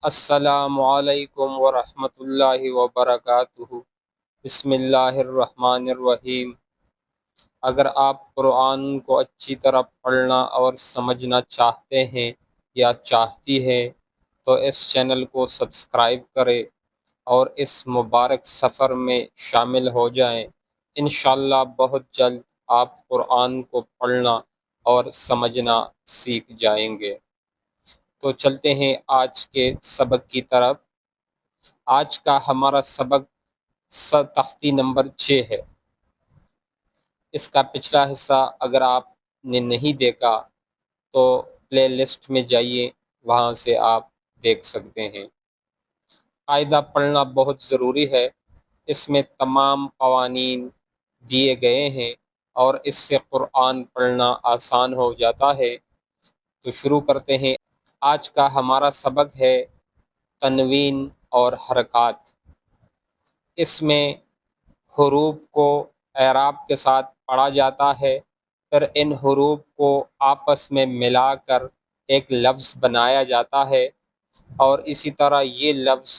السلام علیکم ورحمۃ اللہ وبرکاتہ۔ بسم اللہ الرحمن الرحیم۔ اگر آپ قرآن کو اچھی طرح پڑھنا اور سمجھنا چاہتے ہیں یا چاہتی ہیں تو اس چینل کو سبسکرائب کریں اور اس مبارک سفر میں شامل ہو جائیں۔ انشاءاللہ بہت جلد آپ قرآن کو پڑھنا اور سمجھنا سیکھ جائیں گے۔ تو چلتے ہیں آج کے سبق کی طرف۔ آج کا ہمارا سبق تختی نمبر 6 ہے۔ اس کا پچھلا حصہ اگر آپ نے نہیں دیکھا تو پلے لسٹ میں جائیے، وہاں سے آپ دیکھ سکتے ہیں۔ قاعدہ پڑھنا بہت ضروری ہے، اس میں تمام قوانین دیے گئے ہیں اور اس سے قرآن پڑھنا آسان ہو جاتا ہے۔ تو شروع کرتے ہیں۔ آج کا ہمارا سبق ہے تنوین اور حرکات۔ اس میں حروف کو اعراب کے ساتھ پڑھا جاتا ہے، پھر ان حروف کو آپس میں ملا کر ایک لفظ بنایا جاتا ہے، اور اسی طرح یہ لفظ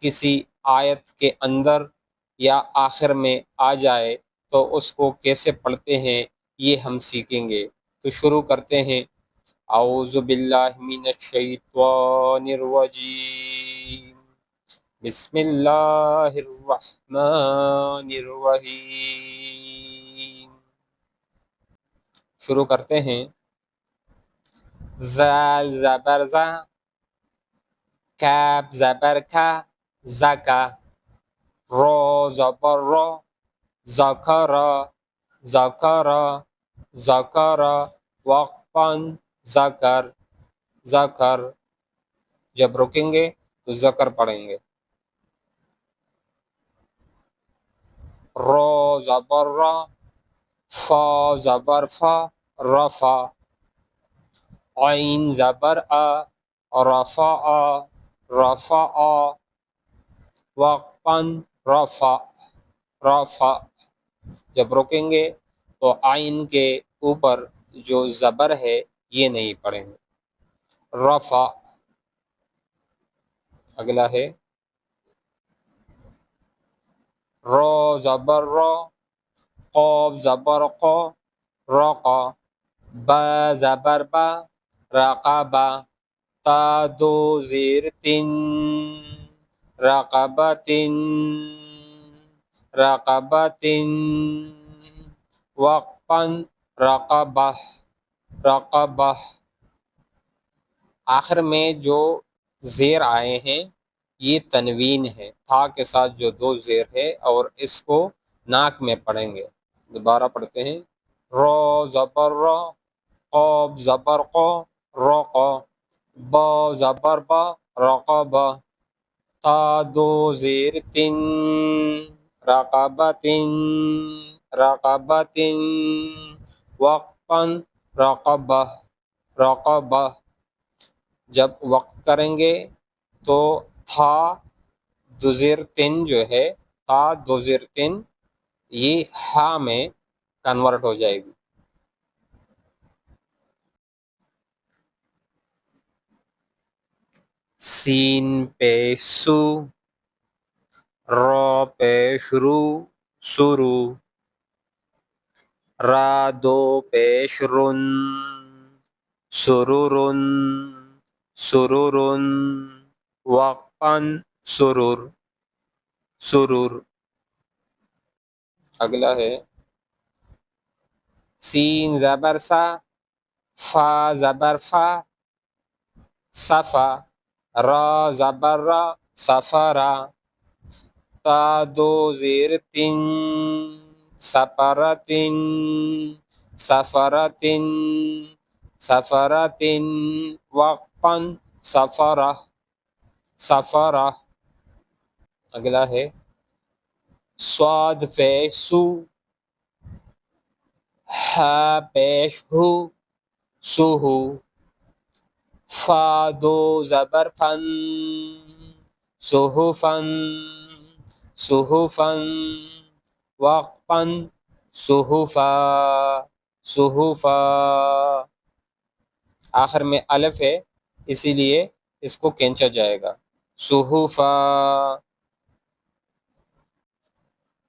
کسی آیت کے اندر یا آخر میں آ جائے تو اس کو کیسے پڑھتے ہیں یہ ہم سیکھیں گے۔ تو شروع کرتے ہیں۔ اعوذ باللہ من الشیطان الرجیم، بسم اللہ الرحمن الرحیم۔ شروع کرتے ہیں۔ ذال زبر ذا، کاف زبر کا، زکا، رو زبر رو، ذکر ذکر ذکر، وقفاً ذکر ذکر۔ جب رکیں گے تو ذکر پڑھیں گے۔ رو زبر را، فا زبر فا، رفا، عین زبر آ، رفا آ رفا آ، وقفاً رفا رفا۔ جب رکیں گے تو عین کے اوپر جو زبر ہے یہ نہیں پڑھیں گے۔ رفا۔ اگلا ہے رو زبر رو، قوف زبر قو، رقا، با زبر با، رقبا، تا دو زیر تن، رقبتن رقبتن، وقفاً رقبہ رقبہ۔ آخر میں جو زیر آئے ہیں یہ تنوین ہے، تھا کے ساتھ جو دو زیر ہے، اور اس کو ناک میں پڑھیں گے۔ دوبارہ پڑھتے ہیں۔ رو زبر رو، قوف زبر قو، رقا، با زبر با، رقبہ، تا دو زیر تن، رقبتن رقبتن، وقفاً رقبہ رقبہ۔ جب وقف کریں گے تو تھا دو زیر تن جو ہے، تھا دو زیر تن، یہ ہا میں کنورٹ ہو جائے گی۔ سین پیش سو، را پیش رو، سرو، را دو پیش رن، سرورن سرورن، وقفاً سرور سرور۔ اگلا ہے سین زبر سا، فا زبر فا، صفا، را زبر را، سفرا، تا دو زیر تن، سفرتن سفرتن سفرتن، وقفاً سفرہ سفرہ۔ اگلا ہے صاد پیش سو، ہا پیش ہو، سوہو، فا دو زبر فن، صحفن صحفن، وقفاً صحفا صحفا۔ آخر میں الف ہے اسی لیے اس کو کھینچا جائے گا۔ صحفا،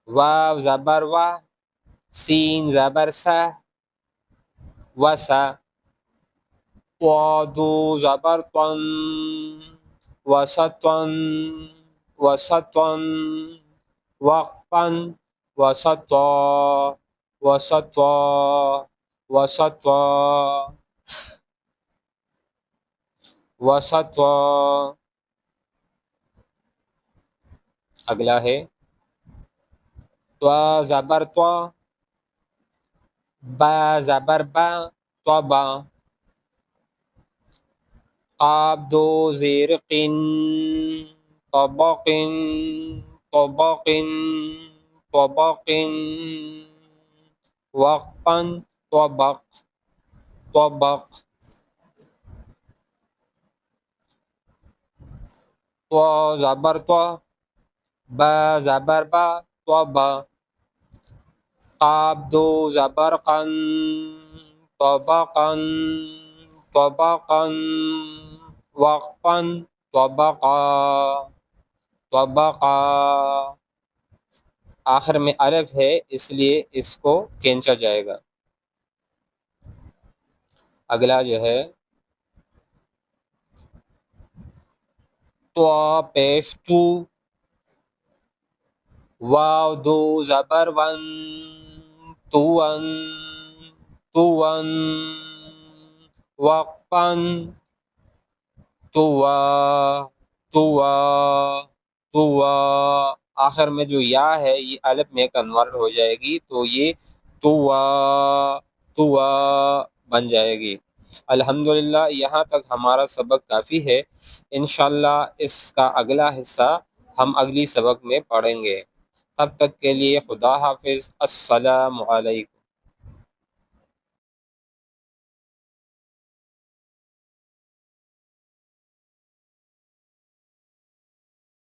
واو زبر وا، سین زبر سا، وسا، طادو زبر طن، وسطن، وسطن، وقفا، وسطا، وسطا، وسطا، وسطا۔ اگلا ہے طا زبر طا، با زبر با، طبا، قاب دو زیر قن، طبق، طبق، طبق، وقفا، طبق، طبق، طا زبر طا، با زبر با، طبا، قاب دو زبر قن، طبقا، طبقا، وقفا، طبقا، طبقا۔ آخر میں الف ہے اس لیے اس کو کھینچا جائے گا۔ اگلا جو ہے طا پیش تو، واو دو زبر ون، توون، توون، وقفاً، توا، توا، توا۔ آخر میں جو یا ہے یہ الف میں کنورٹ ہو جائے گی تو یہ توا، توا بن جائے گی۔ الحمدللہ یہاں تک ہمارا سبق کافی ہے۔ انشاءاللہ اس کا اگلا حصہ ہم اگلی سبق میں پڑھیں گے۔ تب تک کے لیے خدا حافظ، السلام علیکم۔